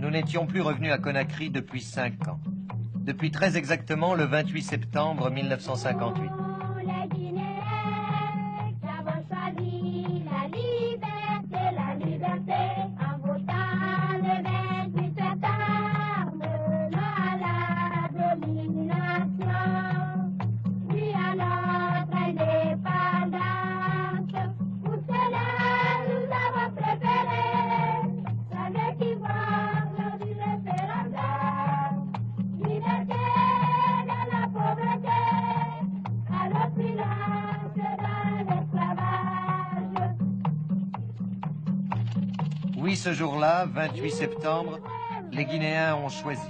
Nous n'étions plus revenus à Conakry depuis 5 ans. Depuis très exactement le 28 septembre 1958. Oui, ce jour-là, 28 septembre, les Guinéens ont choisi.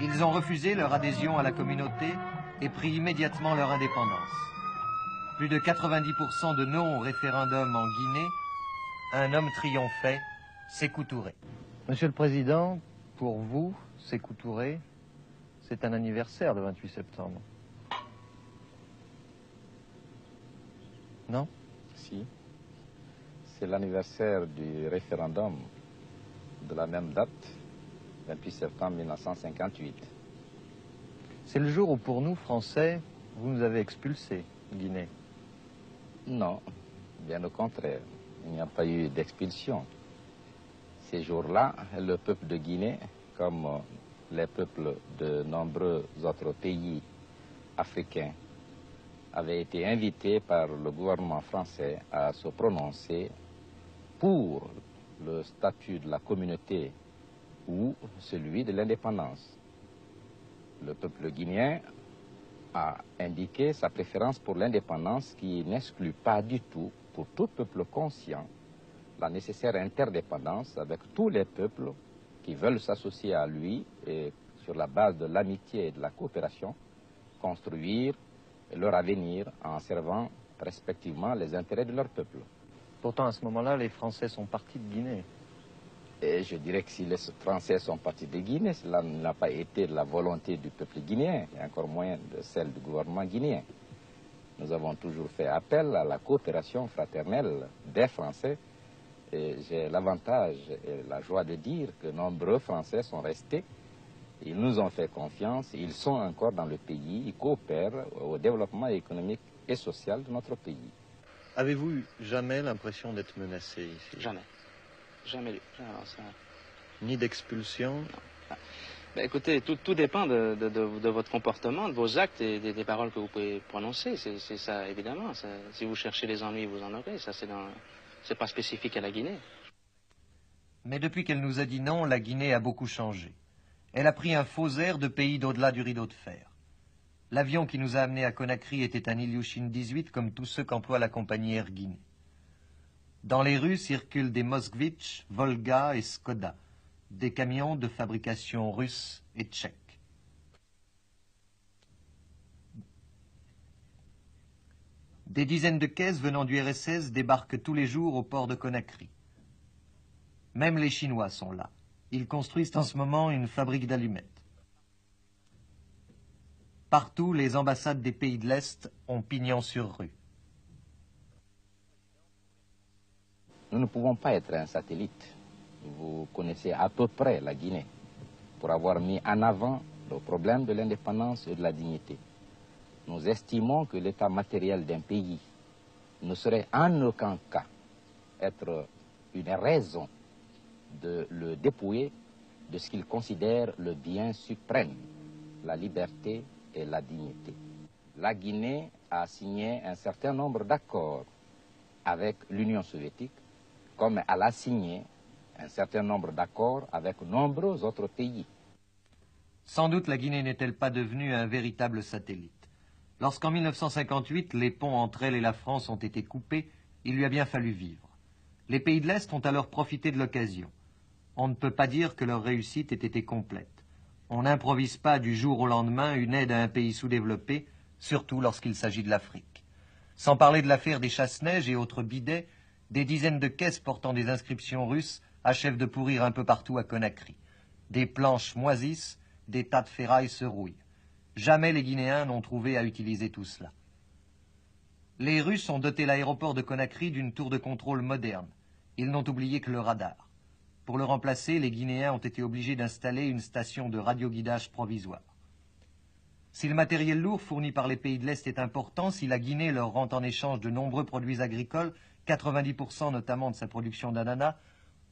Ils ont refusé leur adhésion à la communauté et pris immédiatement leur indépendance. Plus de 90% de non-référendum en Guinée, un homme triomphait, Sékou Touré. Monsieur le Président, pour vous, Sékou Touré, c'est un anniversaire le 28 septembre. Non? Si. C'est l'anniversaire du référendum de la même date, 28 septembre 1958. C'est le jour où, pour nous, Français, vous nous avez expulsés, Guinée. Non, bien au contraire. Il n'y a pas eu d'expulsion. Ces jours-là, le peuple de Guinée, comme les peuples de nombreux autres pays africains, avait été invité par le gouvernement français à se prononcer pour le statut de la communauté ou celui de l'indépendance. Le peuple guinéen a indiqué sa préférence pour l'indépendance qui n'exclut pas du tout, pour tout peuple conscient, la nécessaire interdépendance avec tous les peuples qui veulent s'associer à lui et sur la base de l'amitié et de la coopération, construire leur avenir en servant respectivement les intérêts de leur peuple. Pourtant, à ce moment-là, les Français sont partis de Guinée. Et je dirais que si les Français sont partis de Guinée, cela n'a pas été de la volonté du peuple guinéen, et encore moins de celle du gouvernement guinéen. Nous avons toujours fait appel à la coopération fraternelle des Français, et j'ai l'avantage et la joie de dire que nombreux Français sont restés. Ils nous ont fait confiance, ils sont encore dans le pays, ils coopèrent au développement économique et social de notre pays. Avez-vous eu jamais l'impression d'être menacé ici? Jamais. Jamais. Alors, ça... Ni d'expulsion? Ben, écoutez, tout dépend de votre comportement, de vos actes et des paroles que vous pouvez prononcer. C'est ça, évidemment. Ça, si vous cherchez les ennuis, vous en aurez. Ça, c'est pas spécifique à la Guinée. Mais depuis qu'elle nous a dit non, la Guinée a beaucoup changé. Elle a pris un faux air de pays d'au-delà du rideau de fer. L'avion qui nous a amenés à Conakry était un Ilyushin 18 comme tous ceux qu'emploie la compagnie Air Guinée. Dans les rues circulent des Moskvitch, Volga et Skoda, des camions de fabrication russe et tchèque. Des dizaines de caisses venant du RSS débarquent tous les jours au port de Conakry. Même les Chinois sont là. Ils construisent en ce moment une fabrique d'allumettes. Partout, les ambassades des pays de l'Est ont pignon sur rue. Nous ne pouvons pas être un satellite. Vous connaissez à peu près la Guinée pour avoir mis en avant le problème de l'indépendance et de la dignité. Nous estimons que l'état matériel d'un pays ne saurait en aucun cas être une raison de le dépouiller de ce qu'il considère le bien suprême, la liberté et la dignité. La Guinée a signé un certain nombre d'accords avec l'Union soviétique, comme elle a signé un certain nombre d'accords avec nombreux autres pays. Sans doute la Guinée n'est-elle pas devenue un véritable satellite. Lorsqu'en 1958, les ponts entre elle et la France ont été coupés, il lui a bien fallu vivre. Les pays de l'Est ont alors profité de l'occasion. On ne peut pas dire que leur réussite ait été complète. On n'improvise pas du jour au lendemain une aide à un pays sous-développé, surtout lorsqu'il s'agit de l'Afrique. Sans parler de l'affaire des chasse-neige et autres bidets, des dizaines de caisses portant des inscriptions russes achèvent de pourrir un peu partout à Conakry. Des planches moisissent, des tas de ferrailles se rouillent. Jamais les Guinéens n'ont trouvé à utiliser tout cela. Les Russes ont doté l'aéroport de Conakry d'une tour de contrôle moderne. Ils n'ont oublié que le radar. Pour le remplacer, les Guinéens ont été obligés d'installer une station de radioguidage provisoire. Si le matériel lourd fourni par les pays de l'Est est important, si la Guinée leur rend en échange de nombreux produits agricoles, 90% notamment de sa production d'ananas,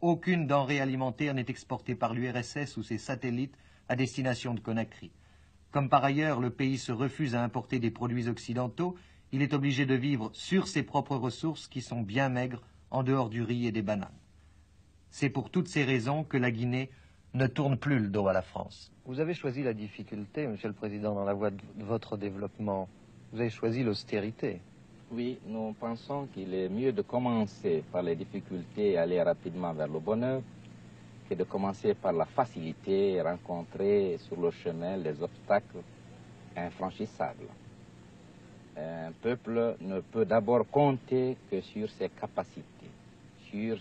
aucune denrée alimentaire n'est exportée par l'URSS ou ses satellites à destination de Conakry. Comme par ailleurs le pays se refuse à importer des produits occidentaux, il est obligé de vivre sur ses propres ressources qui sont bien maigres en dehors du riz et des bananes. C'est pour toutes ces raisons que la Guinée ne tourne plus le dos à la France. Vous avez choisi la difficulté, Monsieur le Président, dans la voie de votre développement. Vous avez choisi l'austérité. Oui, nous pensons qu'il est mieux de commencer par les difficultés et aller rapidement vers le bonheur que de commencer par la facilité et rencontrer sur le chemin les obstacles infranchissables. Un peuple ne peut d'abord compter que sur ses capacités, sur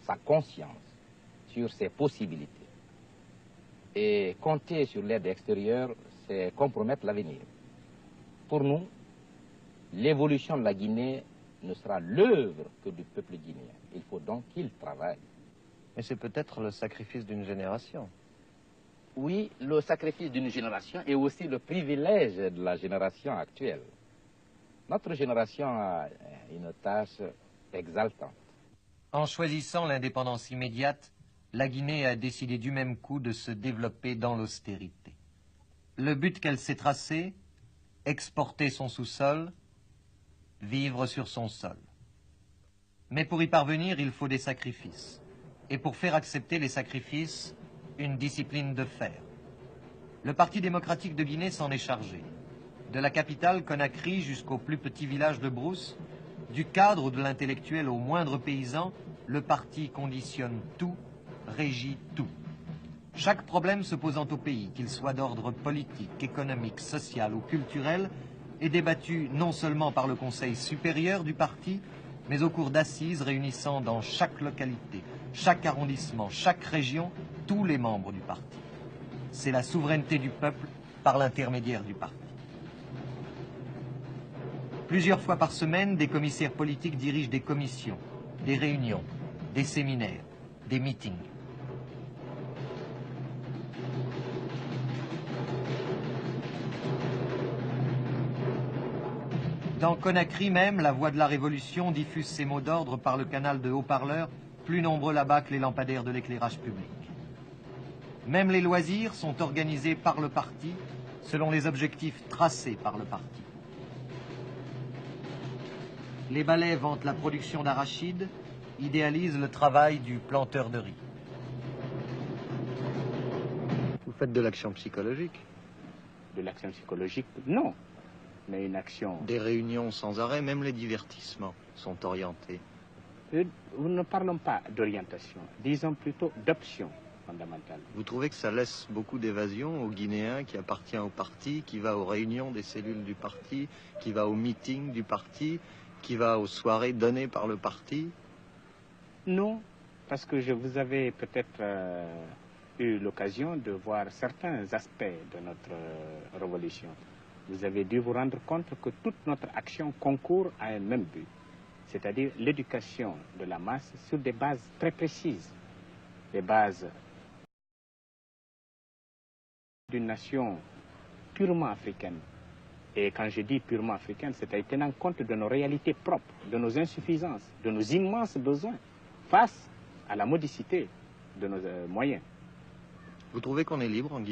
sa conscience, sur ses possibilités. Et compter sur l'aide extérieure, c'est compromettre l'avenir. Pour nous, l'évolution de la Guinée ne sera l'œuvre que du peuple guinéen. Il faut donc qu'il travaille. Mais c'est peut-être le sacrifice d'une génération. Oui, le sacrifice d'une génération et aussi le privilège de la génération actuelle. Notre génération a une tâche exaltante. En choisissant l'indépendance immédiate, la Guinée a décidé du même coup de se développer dans l'austérité. Le but qu'elle s'est tracé, exporter son sous-sol, vivre sur son sol. Mais pour y parvenir, il faut des sacrifices. Et pour faire accepter les sacrifices, une discipline de fer. Le Parti démocratique de Guinée s'en est chargé. De la capitale, Conakry, jusqu'au plus petit village de Brousse, du cadre ou de l'intellectuel au moindre paysan, le parti conditionne tout, régit tout. Chaque problème se posant au pays, qu'il soit d'ordre politique, économique, social ou culturel, est débattu non seulement par le Conseil supérieur du parti, mais au cours d'assises réunissant dans chaque localité, chaque arrondissement, chaque région, tous les membres du parti. C'est la souveraineté du peuple par l'intermédiaire du parti. Plusieurs fois par semaine, des commissaires politiques dirigent des commissions, des réunions, des séminaires, des meetings. Dans Conakry même, la voix de la Révolution diffuse ses mots d'ordre par le canal de haut-parleurs, plus nombreux là-bas que les lampadaires de l'éclairage public. Même les loisirs sont organisés par le parti, selon les objectifs tracés par le parti. Les ballets vantent la production d'arachides, idéalisent le travail du planteur de riz. Vous faites de l'action psychologique. De l'action psychologique, non. Mais une action... Des réunions sans arrêt, même les divertissements sont orientés. Nous ne parlons pas d'orientation, disons plutôt d'option fondamentale. Vous trouvez que ça laisse beaucoup d'évasion aux Guinéens qui appartient au parti, qui va aux réunions des cellules du parti, qui va aux meetings du parti, qui va aux soirées données par le parti? Non, parce que vous avez peut-être eu l'occasion de voir certains aspects de notre révolution. Vous avez dû vous rendre compte que toute notre action concourt à un même but, c'est-à-dire l'éducation de la masse sur des bases très précises, des bases d'une nation purement africaine. Et quand je dis purement africaine, c'est à tenir compte de nos réalités propres, de nos insuffisances, de nos immenses besoins, face à la modicité de nos moyens. Vous trouvez qu'on est libre en Guinée?